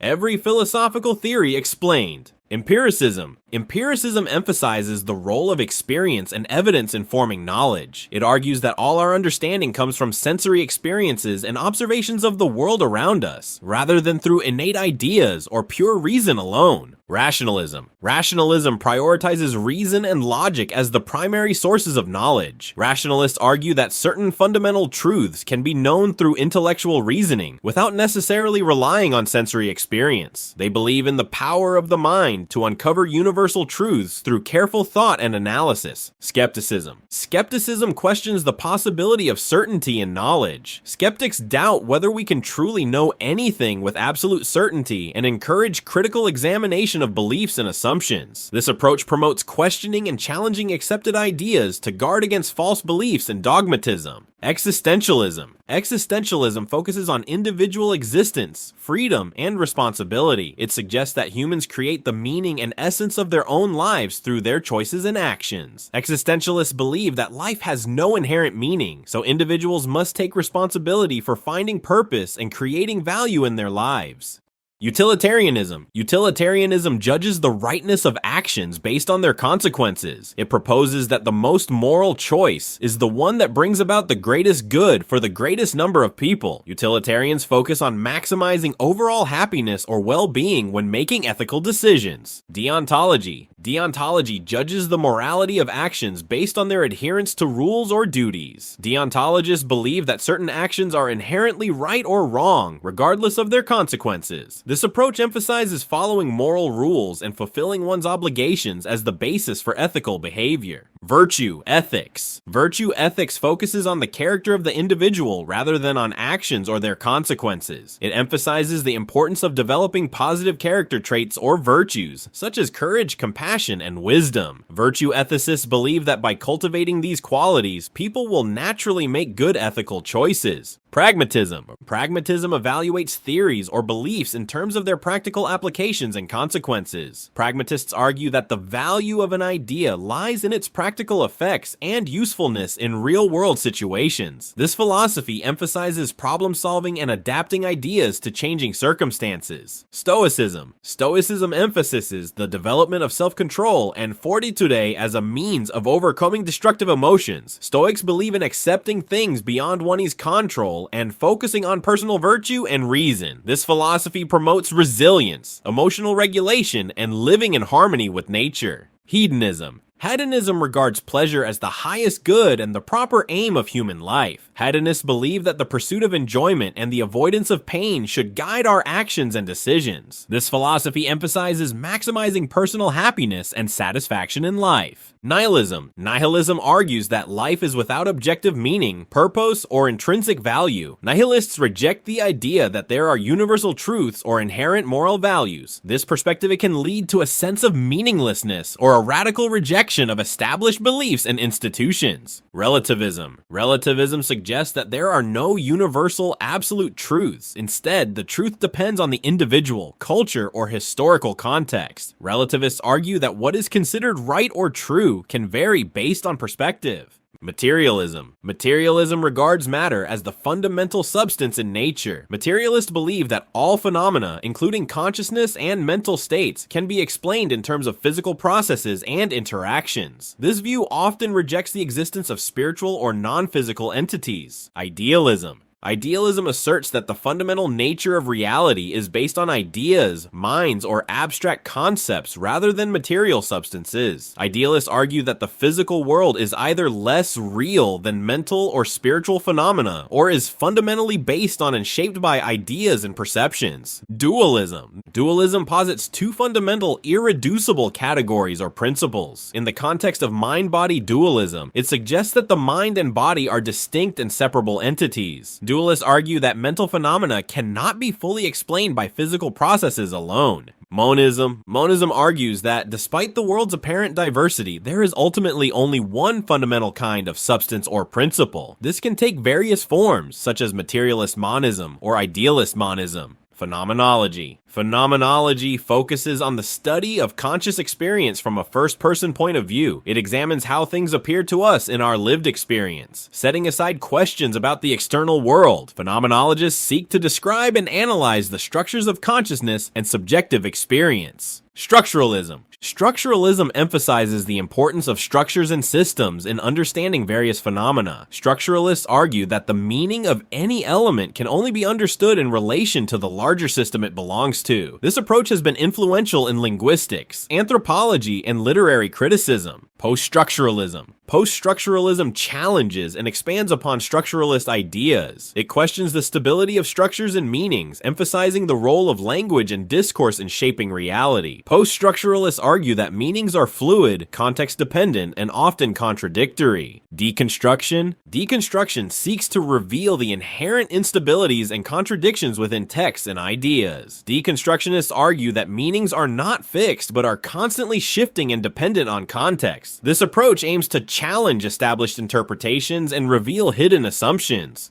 Every philosophical theory explained. Empiricism. Empiricism emphasizes the role of experience and evidence in forming knowledge. It argues that all our understanding comes from sensory experiences and observations of the world around us, rather than through innate ideas or pure reason alone. Rationalism. Rationalism prioritizes reason and logic as the primary sources of knowledge. Rationalists argue that certain fundamental truths can be known through intellectual reasoning without necessarily relying on sensory experience. They believe in the power of the mind to uncover universal truths through careful thought and analysis. Skepticism. Skepticism questions the possibility of certainty in knowledge. Skeptics doubt whether we can truly know anything with absolute certainty and encourage critical examination of beliefs and assumptions. This approach promotes questioning and challenging accepted ideas to guard against false beliefs and dogmatism. Existentialism. Existentialism focuses on individual existence, freedom, and responsibility. It suggests that humans create the meaning and essence of their own lives through their choices and actions. Existentialists believe that life has no inherent meaning, so individuals must take responsibility for finding purpose and creating value in their lives. Utilitarianism. Utilitarianism judges the rightness of actions based on their consequences. It proposes that the most moral choice is the one that brings about the greatest good for the greatest number of people. Utilitarians focus on maximizing overall happiness or well-being when making ethical decisions. Deontology. Deontology judges the morality of actions based on their adherence to rules or duties. Deontologists believe that certain actions are inherently right or wrong, regardless of their consequences. This approach emphasizes following moral rules and fulfilling one's obligations as the basis for ethical behavior. Virtue ethics. Virtue ethics focuses on the character of the individual rather than on actions or their consequences. It emphasizes the importance of developing positive character traits or virtues, such as courage, compassion, and wisdom. Virtue ethicists believe that by cultivating these qualities, people will naturally make good ethical choices. Pragmatism. Pragmatism evaluates theories or beliefs in terms of their practical applications and consequences. Pragmatists argue that the value of an idea lies in its practical effects and usefulness in real-world situations. This philosophy emphasizes problem-solving and adapting ideas to changing circumstances. Stoicism. Stoicism emphasizes the development of self-control and fortitude as a means of overcoming destructive emotions. Stoics believe in accepting things beyond one's control and focusing on personal virtue and reason. This philosophy promotes resilience, emotional regulation, and living in harmony with nature. Hedonism. Hedonism regards pleasure as the highest good and the proper aim of human life. Hedonists believe that the pursuit of enjoyment and the avoidance of pain should guide our actions and decisions. This philosophy emphasizes maximizing personal happiness and satisfaction in life. Nihilism. Nihilism argues that life is without objective meaning, purpose, or intrinsic value. Nihilists reject the idea that there are universal truths or inherent moral values. This perspective can lead to a sense of meaninglessness or a radical rejection of established beliefs and institutions. Relativism. Relativism suggests that there are no universal, absolute truths. Instead, the truth depends on the individual, culture, or historical context. Relativists argue that what is considered right or true can vary based on perspective. Materialism. Materialism regards matter as the fundamental substance in nature. Materialists believe that all phenomena, including consciousness and mental states, can be explained in terms of physical processes and interactions. This view often rejects the existence of spiritual or non-physical entities. Idealism. Idealism asserts that the fundamental nature of reality is based on ideas, minds, or abstract concepts rather than material substances. Idealists argue that the physical world is either less real than mental or spiritual phenomena, or is fundamentally based on and shaped by ideas and perceptions. Dualism. Dualism posits two fundamental, irreducible categories or principles. In the context of mind-body dualism, it suggests that the mind and body are distinct and separable entities. Dualists argue that mental phenomena cannot be fully explained by physical processes alone. Monism. Monism argues that despite the world's apparent diversity, there is ultimately only one fundamental kind of substance or principle. This can take various forms, such as materialist monism or idealist monism. Phenomenology. Phenomenology focuses on the study of conscious experience from a first-person point of view. It examines how things appear to us in our lived experience, setting aside questions about the external world. Phenomenologists seek to describe and analyze the structures of consciousness and subjective experience. Structuralism. Structuralism emphasizes the importance of structures and systems in understanding various phenomena. Structuralists argue that the meaning of any element can only be understood in relation to the larger system it belongs to. This approach has been influential in linguistics, anthropology, and literary criticism. Post-structuralism. Post-structuralism challenges and expands upon structuralist ideas. It questions the stability of structures and meanings, emphasizing the role of language and discourse in shaping reality. Post-structuralists argue that meanings are fluid, context-dependent, and often contradictory. Deconstruction. Deconstruction seeks to reveal the inherent instabilities and contradictions within texts and ideas. Deconstructionists argue that meanings are not fixed, but are constantly shifting and dependent on context. This approach aims to challenge established interpretations and reveal hidden assumptions.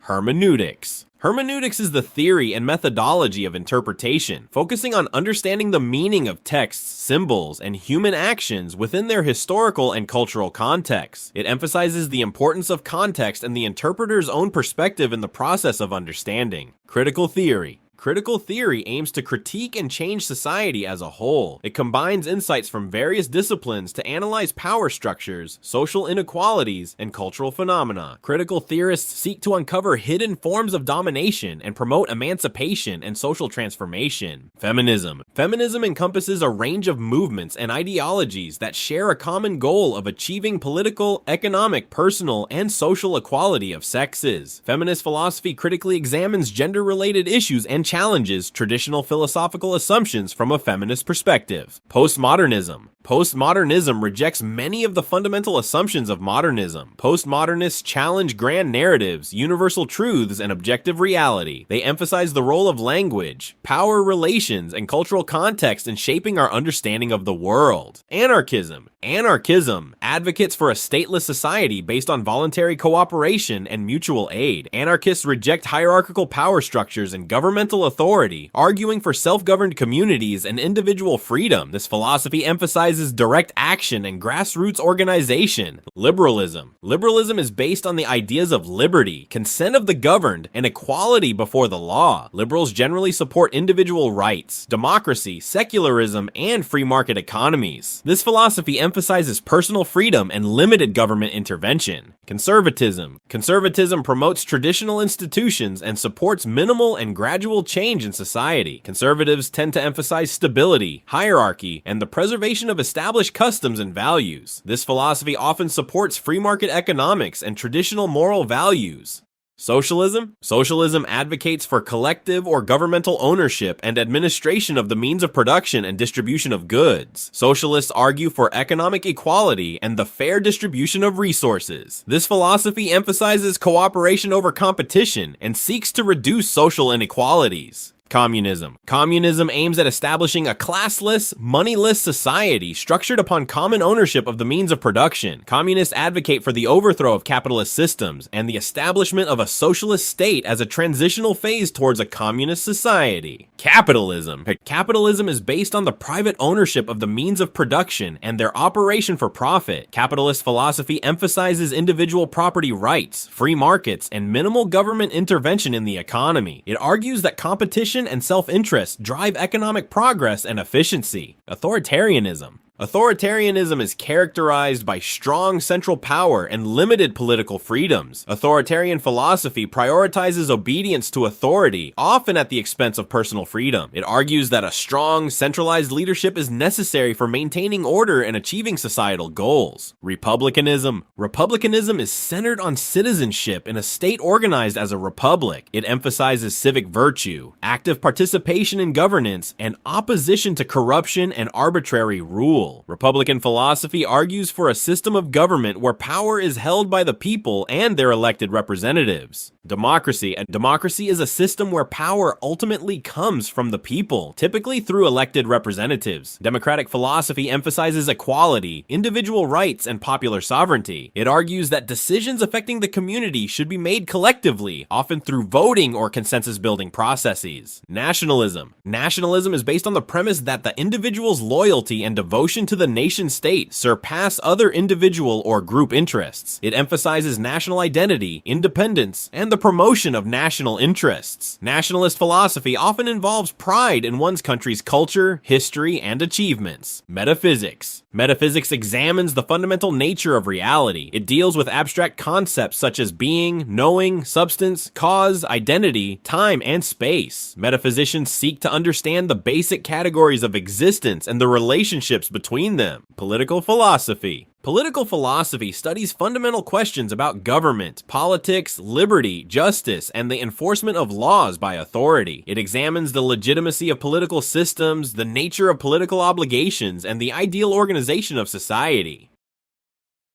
Hermeneutics. Hermeneutics is the theory and methodology of interpretation, focusing on understanding the meaning of texts, symbols, and human actions within their historical and cultural contexts. It emphasizes the importance of context and the interpreter's own perspective in the process of understanding. Critical theory. Critical theory aims to critique and change society as a whole. It combines insights from various disciplines to analyze power structures, social inequalities, and cultural phenomena. Critical theorists seek to uncover hidden forms of domination and promote emancipation and social transformation. Feminism. Feminism encompasses a range of movements and ideologies that share a common goal of achieving political, economic, personal, and social equality of sexes. Feminist philosophy critically examines gender-related issues and challenges traditional philosophical assumptions from a feminist perspective. Postmodernism. Postmodernism rejects many of the fundamental assumptions of modernism. Postmodernists challenge grand narratives, universal truths, and objective reality. They emphasize the role of language, power relations, and cultural context in shaping our understanding of the world. Anarchism. Anarchism advocates for a stateless society based on voluntary cooperation and mutual aid. Anarchists reject hierarchical power structures and governmental authority, arguing for self-governed communities and individual freedom. This philosophy emphasizes direct action and grassroots organization. Liberalism. Liberalism is based on the ideas of liberty, consent of the governed, and equality before the law. Liberals generally support individual rights, democracy, secularism, and free market economies. This philosophy emphasizes personal freedom and limited government intervention. Conservatism. Conservatism promotes traditional institutions and supports minimal and gradual change in society. Conservatives tend to emphasize stability, hierarchy, and the preservation of established customs and values. This philosophy often supports free market economics and traditional moral values. Socialism? Socialism advocates for collective or governmental ownership and administration of the means of production and distribution of goods. Socialists argue for economic equality and the fair distribution of resources. This philosophy emphasizes cooperation over competition and seeks to reduce social inequalities. Communism. Communism aims at establishing a classless, moneyless society structured upon common ownership of the means of production. Communists advocate for the overthrow of capitalist systems and the establishment of a socialist state as a transitional phase towards a communist society. Capitalism. Capitalism is based on the private ownership of the means of production and their operation for profit. Capitalist philosophy emphasizes individual property rights, free markets, and minimal government intervention in the economy. It argues that competition and self-interest drive economic progress and efficiency. Authoritarianism. Authoritarianism is characterized by strong central power and limited political freedoms. Authoritarian philosophy prioritizes obedience to authority, often at the expense of personal freedom. It argues that a strong, centralized leadership is necessary for maintaining order and achieving societal goals. Republicanism. Republicanism is centered on citizenship in a state organized as a republic. It emphasizes civic virtue, active participation in governance, and opposition to corruption and arbitrary rule. people. Republican philosophy argues for a system of government where power is held by the people and their elected representatives. Democracy. A democracy is a system where power ultimately comes from the people, typically through elected representatives. Democratic philosophy emphasizes equality, individual rights, and popular sovereignty. It argues that decisions affecting the community should be made collectively, often through voting or consensus-building processes. Nationalism. Nationalism is based on the premise that the individual's loyalty and devotion to the nation-state surpass other individual or group interests. It emphasizes national identity, independence, and the promotion of national interests. Nationalist philosophy often involves pride in one's country's culture, history, and achievements. Metaphysics. Metaphysics examines the fundamental nature of reality. It deals with abstract concepts such as being, knowing, substance, cause, identity, time, and space. Metaphysicians seek to understand the basic categories of existence and the relationships between them. Political philosophy. Political philosophy studies fundamental questions about government, politics, liberty, justice, and the enforcement of laws by authority. It examines the legitimacy of political systems, the nature of political obligations, and the ideal organization of society.